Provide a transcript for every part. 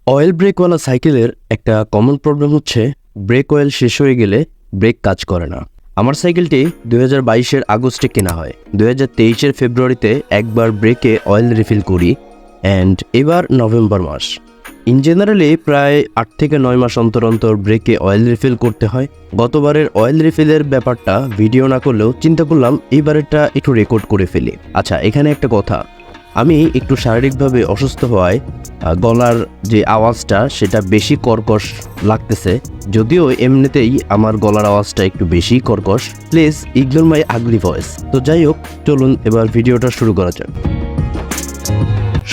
Oil ব্রেকওয়ালা সাইকেলের একটা common problem হচ্ছে ব্রেক অয়েল শেষ হয়ে গেলে ব্রেক কাজ করে না। আমার সাইকেলটি 2022-এর আগস্টে কেনা হয়। 2023-এর ফেব্রুয়ারিতে একবার ব্রেকে অয়েল রিফিল করি অ্যান্ড এবার নভেম্বর মাস। ইন জেনারেলি প্রায় 8 থেকে 9 মাস অন্তর অন্তর ব্রেকে অয়েল রিফিল করতে হয়। গতবারের অয়েল রিফিলের ব্যাপারটা ভিডিও না করলেও চিন্তা করলাম এইবারেরটা একটু রেকর্ড করে ফেলি। আচ্ছা, এখানে একটা কথা, আমি একটু শারীরিকভাবে অসুস্থ হওয়ায় গলার যে আওয়াজটা সেটা বেশি কর্কশ লাগতেছে। যদিও এমনিতেই আমার গলার আওয়াজটা একটু বেশি কর্কশ। Please ignore my ugly voice. তো যাই হোক, চলুন এবার ভিডিওটা শুরু করা যাক।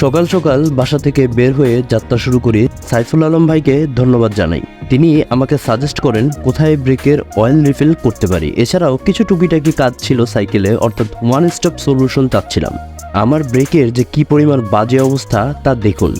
সকাল সকাল বাসা থেকে বের হয়ে যাত্রা শুরু করি। সাইফুল আলম ভাইকে ধন্যবাদ জানাই। তিনি আমাকে সাজেস্ট করেন কোথায় ব্রেকের অয়েল রিফিল করতে পারি। এছাড়াও কিছু টুকিটাকি কাজ ছিল সাইকেলে, অর্থাৎ ওয়ান স্টপ সলিউশন চাচ্ছিলাম। আমার ব্রেকের যে কি পরিমাণ বাজে অবস্থা তা দেখুন।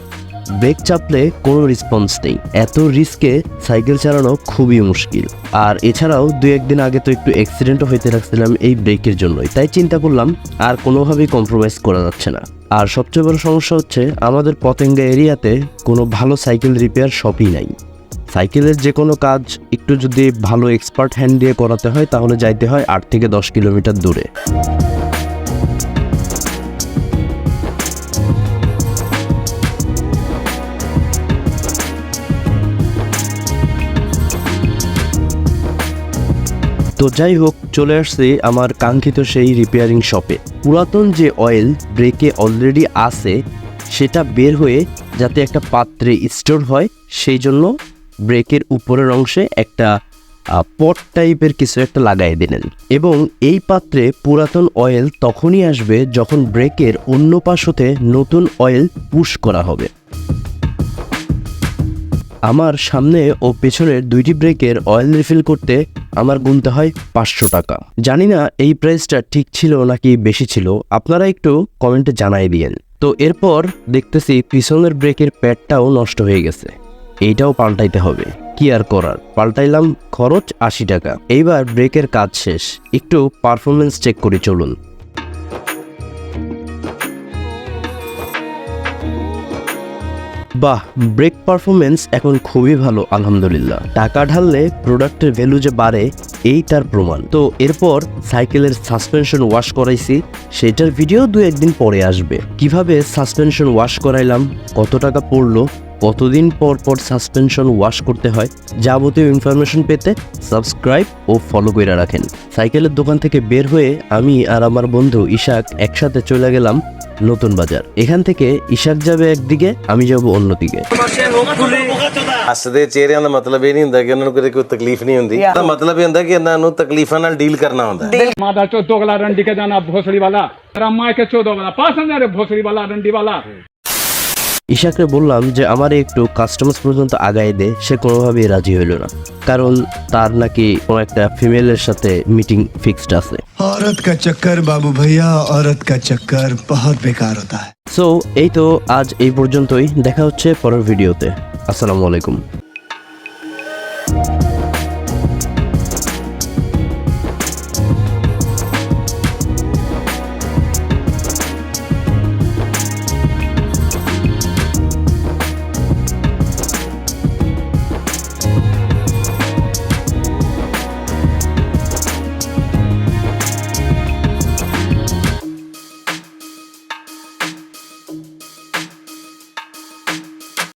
ব্রেক চাপলে কোনো রেসপন্স নেই। এত রিস্কে সাইকেল চালানো খুবই মুশকিল। আর এছাড়াও 2-1 দিন আগে তো একটু অ্যাক্সিডেন্টও হইতে রাখছিলাম এই ব্রেকের জন্যই। তাই চিন্তা করলাম আর কোনোভাবেই কম্প্রোমাইজ করা যাচ্ছে না। আর সবচেয়ে বড় সমস্যা হচ্ছে আমাদের পতেঙ্গা এরিয়াতে কোনো ভালো সাইকেল রিপেয়ার শপই নাই। সাইকেলের যে কোনো কাজ একটু যদি ভালো এক্সপার্ট হ্যান্ড দিয়ে করাতে হয় তাহলে যাইতে হয় 8 থেকে 10 কিলোমিটার দূরে। তো যাই হোক, চলে আসছি আমার কাঙ্ক্ষিত সেই রিপেয়ারিং শপে। পুরাতন যে অয়েল ব্রেকে অলরেডি আছে সেটা বের হয়ে যাতে একটা পাত্রে স্টোর হয়, সেই জন্য ব্রেকের উপরের অংশে একটা পট টাইপের কিছু একটা লাগাই দিলেন। এবং এই পাত্রে পুরাতন অয়েল তখনই আসবে যখন ব্রেকের অন্য পাশ হতে নতুন অয়েল পুশ করা হবে। আমার সামনে ও পেছনের 2টি ব্রেকের অয়েল রিফিল করতে আমার গুনতে হয় 500 টাকা। জানি না এই প্রাইসটা ঠিক ছিল নাকি বেশি ছিল, আপনারা একটু কমেন্টে জানাই দিয়েন। তো এরপর দেখতেছি পিছনের ব্রেকের প্যাডটাও নষ্ট হয়ে গেছে, এইটাও পাল্টাইতে হবে। কি আর করার, পাল্টাইলাম, খরচ 80 টাকা। এইবার ব্রেকের কাজ শেষ, একটু পারফরমেন্স চেক করি চলুন। বাহ, ব্রেক পারফরমেন্স এখন খুবই ভালো আলহামদুলিল্লাহ। টাকা ঢাললে প্রোডাক্টের ভ্যালু যে বাড়ে এই তার প্রমাণ। তো এরপর সাইকেলের সাসপেনশন ওয়াশ করাইছি, সেটার ভিডিও 2-1 দিন পরে আসবে। কিভাবে সাসপেনশন ওয়াশ করাইলাম, কত টাকা পড়লো, কতদিন পর পর সাসপেনশন ওয়াশ করতে হয়, যাবতীয় ইনফরমেশন পেতে সাবস্ক্রাইব ও ফলো করে রাখেন। সাইকেলের দোকান থেকে বের হয়ে আমি আর আমার বন্ধু ইশাক একসাথে চলে গেলাম নতুন বাজার। এখান থেকে ইশাক যাবে একদিকে, আমি যাব অন্যদিকে। ਹੱਸਦੇ ਚਿਹਰਿਆਂ ਦਾ ਮਤਲਬ ਇਹ ਨਹੀਂ ਹੁੰਦਾ ਕਿ ਉਹਨਾਂ ਨੂੰ ਕੋਈ ਤਕਲੀਫ ਨਹੀਂ ਹੁੰਦੀ। ਇਹਦਾ ਮਤਲਬ ਇਹ ਹੁੰਦਾ ਕਿ ਇਹਨਾਂ ਨੂੰ ਤਕਲੀਫਾਂ ਨਾਲ ਡੀਲ ਕਰਨਾ ਹੁੰਦਾ ਹੈ। मादा चौदह वाला रंडी के जाना भोसड़ी वाला, रामा के 14 वाला पास अंदर भोसड़ी वाला रंडी वाला। ইশাকরে বললাম যে আমারে একটু কাস্টমার পর্যন্ত আগায় দে, সে কোনোভাবেই রাজি হইল না, কারণ তার নাকি কোনো একটা ফিমেলের সাথে মিটিং ফিক্সড আছে। औरत का चक्कर बाबू भैया, औरत का चक्कर बहुत बेकार होता है। সো এই তো আজ এই পর্যন্তই, দেখা হচ্ছে পরের ভিডিওতে। আসসালামু আলাইকুম।